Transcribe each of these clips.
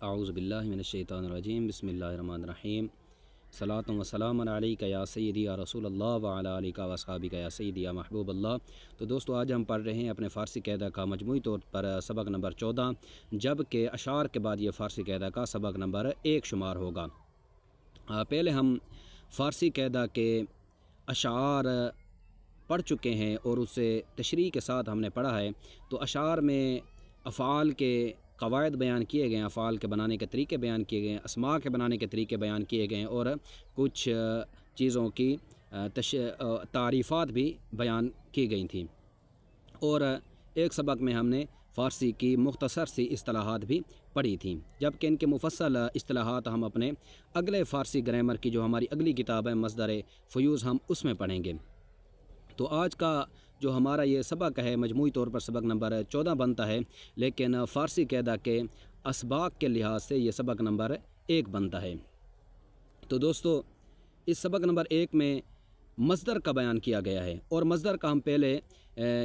اعوذ باللہ من الشیطان الرجیم بسم اللہ الرحمن الرحیم صلاۃ و سلام علیک یا سیدی یا رسول اللہ وعلی آلک و اصحابک یا سیدی یا محبوب اللہ۔ تو دوستو آج ہم پڑھ رہے ہیں اپنے فارسی قاعدہ کا مجموعی طور پر سبق نمبر 14، جبکہ اشعار کے بعد یہ فارسی قاعدہ کا سبق نمبر 1 شمار ہوگا۔ پہلے ہم فارسی قاعدہ کے اشعار پڑھ چکے ہیں اور اسے تشریح کے ساتھ ہم نے پڑھا ہے۔ تو اشعار میں افعال کے قواعد بیان کیے گئے ہیں، افعال کے بنانے کے طریقے بیان کیے گئے ہیں، اسماء کے بنانے کے طریقے بیان کیے گئے ہیں اور کچھ چیزوں کی تعریفات بھی بیان کی گئی تھیں، اور ایک سبق میں ہم نے فارسی کی مختصر سی اصطلاحات بھی پڑھی تھیں، جبکہ ان کے مفصل اصطلاحات ہم اپنے اگلے فارسی گرامر کی جو ہماری اگلی کتاب ہے مصدر فیوض، ہم اس میں پڑھیں گے۔ تو آج کا جو ہمارا یہ سبق ہے مجموعی طور پر سبق نمبر 14 بنتا ہے، لیکن فارسی قاعدہ کے اسباق کے لحاظ سے یہ سبق نمبر 1 بنتا ہے۔ تو دوستو اس سبق نمبر 1 میں مصدر کا بیان کیا گیا ہے، اور مصدر کا ہم پہلے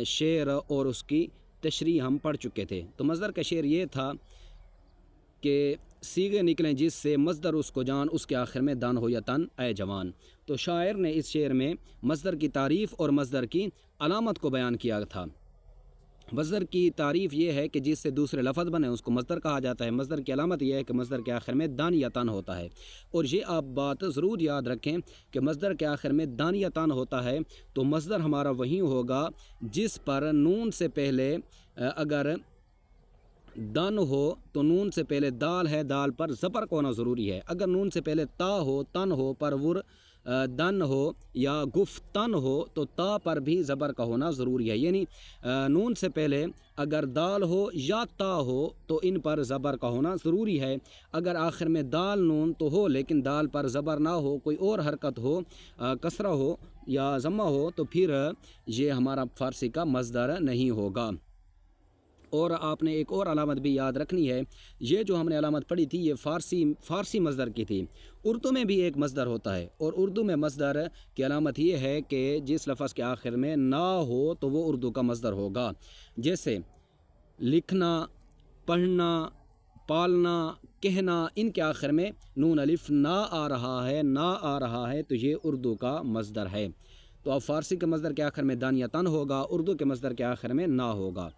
شعر اور اس کی تشریح ہم پڑھ چکے تھے۔ تو مصدر کا شعر یہ تھا کہ سیغے نکلیں جس سے مصدر اس کو جان، اس کے آخر میں دان ہو یا تن اے جوان۔ تو شاعر نے اس شعر میں مصدر کی تعریف اور مصدر کی علامت کو بیان کیا تھا۔ مصدر کی تعریف یہ ہے کہ جس سے دوسرے لفظ بنے اس کو مصدر کہا جاتا ہے۔ مصدر کی علامت یہ ہے کہ مصدر کے آخر میں دان یا تن ہوتا ہے، اور یہ آپ بات ضرور یاد رکھیں کہ مصدر کے آخر میں دان یا تن ہوتا ہے تو مصدر ہمارا وہی ہوگا جس پر نون سے پہلے اگر دن ہو تو نون سے پہلے دال ہے، دال پر زبر کو ہونا ضروری ہے۔ اگر نون سے پہلے تا ہو، تن ہو، پرور دن ہو یا گفتن ہو تو تا پر بھی زبر کا ہونا ضروری ہے، یعنی نون سے پہلے اگر دال ہو یا تا ہو تو ان پر زبر کا ہونا ضروری ہے۔ اگر آخر میں دال نون تو ہو لیکن دال پر زبر نہ ہو، کوئی اور حرکت ہو، کسرہ ہو یا ضمہ ہو، تو پھر یہ ہمارا فارسی کا مصدر نہیں ہوگا۔ اور آپ نے ایک اور علامت بھی یاد رکھنی ہے، یہ جو ہم نے علامت پڑھی تھی یہ فارسی مصدر کی تھی۔ اردو میں بھی ایک مصدر ہوتا ہے، اور اردو میں مصدر کی علامت یہ ہے کہ جس لفظ کے آخر میں نہ ہو تو وہ اردو کا مصدر ہوگا، جیسے لکھنا، پڑھنا، پالنا، کہنا، ان کے آخر میں نون الف نہ آ رہا ہے تو یہ اردو کا مصدر ہے۔ تو اب فارسی کے مصدر کے آخر میں دان یا تن ہوگا، اردو کے مصدر کے آخر میں نہ ہوگا۔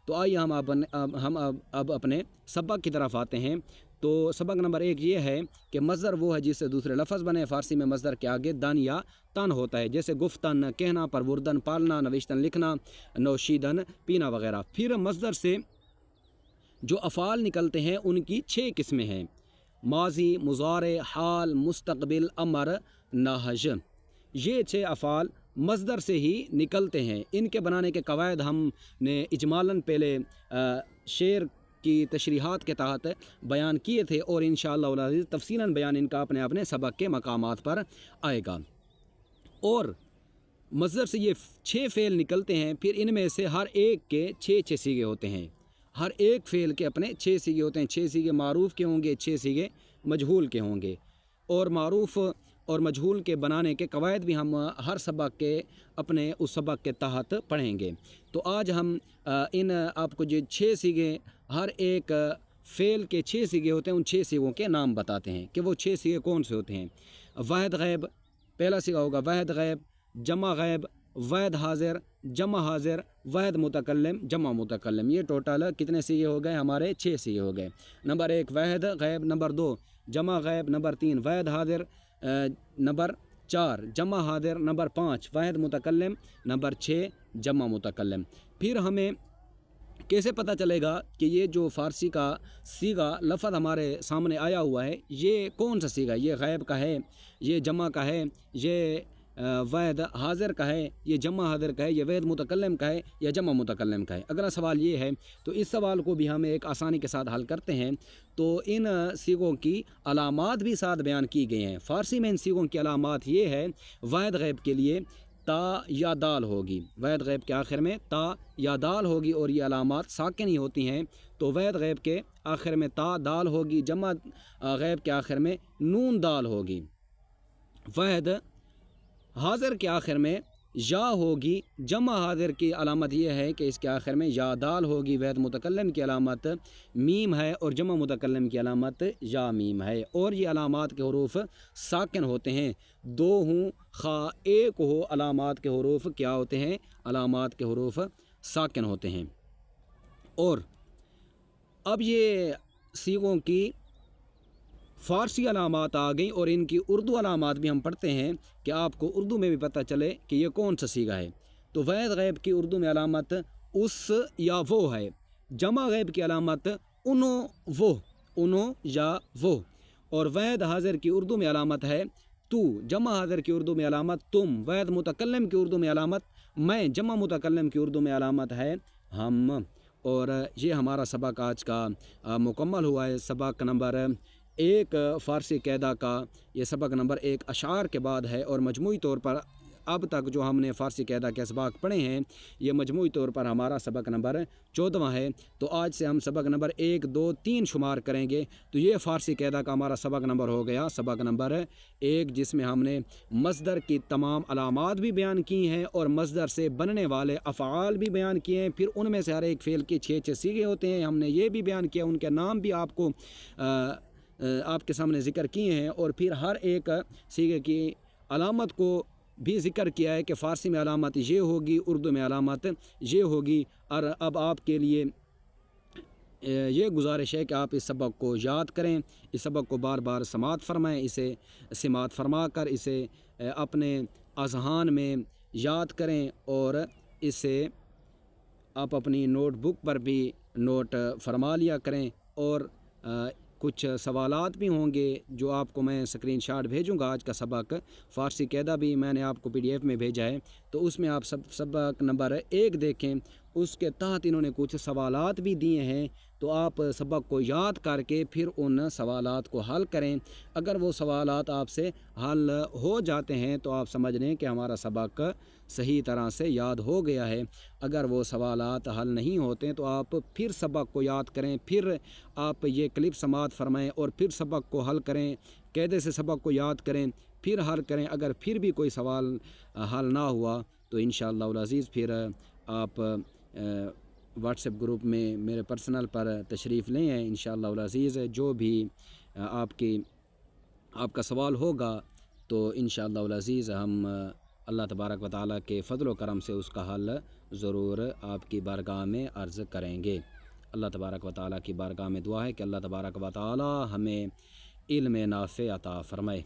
تو آئیے ہم اب اپنے سبق کی طرف آتے ہیں۔ تو سبق نمبر 1 یہ ہے کہ مصدر وہ ہے جس سے دوسرے لفظ بنے۔ فارسی میں مصدر کے آگے دان یا تن ہوتا ہے، جیسے گفتن کہنا، پروردن پالنا، نوشتن لکھنا، نوشیدن پینا وغیرہ۔ پھر مصدر سے جو افعال نکلتے ہیں ان کی 6 قسمیں ہیں: ماضی، مضارع، حال، مستقبل، امر، نہج۔ یہ 6 افعال مصدر سے ہی نکلتے ہیں۔ ان کے بنانے کے قواعد ہم نے اجمالاً پہلے شعر کی تشریحات کے تحت بیان کیے تھے، اور انشاءاللہ العزیز تفصیلاً بیان ان کا اپنے سبق کے مقامات پر آئے گا۔ اور مصدر سے یہ 6 فعل نکلتے ہیں، پھر ان میں سے ہر ایک کے 6 صیغے ہوتے ہیں۔ ہر ایک فعل کے اپنے 6 صیغے ہوتے ہیں۔ 6 صیغے معروف کے ہوں گے، 6 صیغے مجہول کے ہوں گے، اور معروف اور مجہول کے بنانے کے قواعد بھی ہم ہر سبق کے اپنے اس سبق کے تحت پڑھیں گے۔ تو آج ہم ان آپ کو جو 6 صیغے، ہر ایک فعل کے 6 صیغے ہوتے ہیں، ان 6 صیغوں کے نام بتاتے ہیں کہ وہ 6 صیغے کون سے ہوتے ہیں۔ واحد غائب پہلا صیغہ ہوگا، واحد غائب، جمع غائب، واحد حاضر، جمع حاضر، واحد متکلم، جمع متکلم۔ یہ ٹوٹل کتنے صیغے ہو گئے؟ ہمارے 6 صیغے ہو گئے۔ نمبر 1 واحد غائب، نمبر 2 جمع غائب، نمبر 3 واحد حاضر، نمبر 4 جمع حاضر، نمبر 5 واحد متکلم، نمبر 6 جمع متکلم۔ پھر ہمیں کیسے پتہ چلے گا کہ یہ جو فارسی کا صیغہ لفظ ہمارے سامنے آیا ہوا ہے یہ کون سا صیغہ ہے؟ یہ غائب کا ہے، یہ جمع کا ہے، یہ واحد حاضر کا ہے، یہ جمع حاضر کا ہے، یہ واحد متکلم کا ہے، یا جمع متکلم کا ہے؟ اگلا سوال یہ ہے، تو اس سوال کو بھی ہم ایک آسانی کے ساتھ حل کرتے ہیں۔ تو ان صیغوں کی علامات بھی ساتھ بیان کی گئی ہیں۔ فارسی میں ان صیغوں کی علامات یہ ہے، واحد غائب کے لیے تا یا دال ہوگی، واحد غائب کے آخر میں تا یا دال ہوگی، اور یہ علامات ساکن ہی ہوتی ہیں۔ تو واحد غائب کے آخر میں تا دال ہوگی، جمع غائب کے آخر میں نون دال ہوگی، واحد حاضر کے آخر میں یا ہوگی، جمع حاضر کی علامت یہ ہے کہ اس کے آخر میں یا دال ہوگی، واحد متکلم کی علامت میم ہے اور جمع متکلم کی علامت یا میم ہے، اور یہ علامات کے حروف ساکن ہوتے ہیں، دو ہوں خواہ ایک ہو، علامات کے حروف کیا ہوتے ہیں؟ علامات کے حروف ساکن ہوتے ہیں۔ اور اب یہ صیغوں کی فارسی علامات آ گئیں اور ان کی اردو علامات بھی ہم پڑھتے ہیں کہ آپ کو اردو میں بھی پتہ چلے کہ یہ کون سا صیغہ ہے۔ تو واحد غیب کی اردو میں علامت اس یا وہ ہے، جمع غیب کی علامت انو یا وہ، اور واحد حاضر کی اردو میں علامت ہے تو، جمع حاضر کی اردو میں علامت تم، واحد متکلم کی اردو میں علامت میں، جمع متکلم کی اردو میں علامت ہے ہم۔ اور یہ ہمارا سبق آج کا مکمل ہوا ہے، سبق نمبر 1 فارسی قاعدہ کا، یہ سبق نمبر 1 اشعار کے بعد ہے، اور مجموعی طور پر اب تک جو ہم نے فارسی قاعدہ کے اسباق پڑھے ہیں یہ مجموعی طور پر ہمارا سبق نمبر 14واں ہے۔ تو آج سے ہم سبق نمبر 1 2 3 شمار کریں گے، تو یہ فارسی قاعدہ کا ہمارا سبق نمبر ہو گیا، سبق نمبر 1، جس میں ہم نے مصدر کی تمام علامات بھی بیان کی ہیں اور مصدر سے بننے والے افعال بھی بیان کیے ہیں، پھر ان میں سے ہر ایک فعل کے 6 صیغے ہوتے ہیں، ہم نے یہ بھی بیان کیا، ان کے نام بھی آپ کے سامنے ذکر کیے ہیں، اور پھر ہر ایک صیغے کی علامت کو بھی ذکر کیا ہے کہ فارسی میں علامت یہ ہوگی، اردو میں علامت یہ ہوگی۔ اور اب آپ کے لیے یہ گزارش ہے کہ آپ اس سبق کو یاد کریں، اس سبق کو بار بار سماعت فرمائیں، اسے سماعت فرما کر اسے اپنے اذہان میں یاد کریں، اور اسے آپ اپنی نوٹ بک پر بھی نوٹ فرما لیا کریں، اور کچھ سوالات بھی ہوں گے جو آپ کو میں اسکرین شاٹ بھیجوں گا۔ آج کا سبق فارسی قاعدہ بھی میں نے آپ کو PDF میں بھیجا ہے، تو اس میں آپ سبق نمبر 1 دیکھیں، اس کے تحت انہوں نے کچھ سوالات بھی دیے ہیں، تو آپ سبق کو یاد کر کے پھر ان سوالات کو حل کریں۔ اگر وہ سوالات آپ سے حل ہو جاتے ہیں تو آپ سمجھ لیں کہ ہمارا سبق صحیح طرح سے یاد ہو گیا ہے۔ اگر وہ سوالات حل نہیں ہوتے تو آپ پھر سبق کو یاد کریں، پھر آپ یہ کلپ سماعت فرمائیں اور پھر سبق کو حل کریں، قاعدے سے سبق کو یاد کریں، پھر حل کریں۔ اگر پھر بھی کوئی سوال حل نہ ہوا تو انشاءاللہ العزیز پھر آپ واٹس ایپ گروپ میں میرے پرسنل پر تشریف لیں ہیں، انشاءاللہ العزیز جو بھی آپ کا سوال ہوگا تو انشاءاللہ العزیز ہم اللہ تبارک و تعالیٰ کے فضل و کرم سے اس کا حل ضرور آپ کی بارگاہ میں عرض کریں گے۔ اللہ تبارک و تعالیٰ کی بارگاہ میں دعا ہے کہ اللہ تبارک و تعالیٰ ہمیں علم نافع عطا فرمائے۔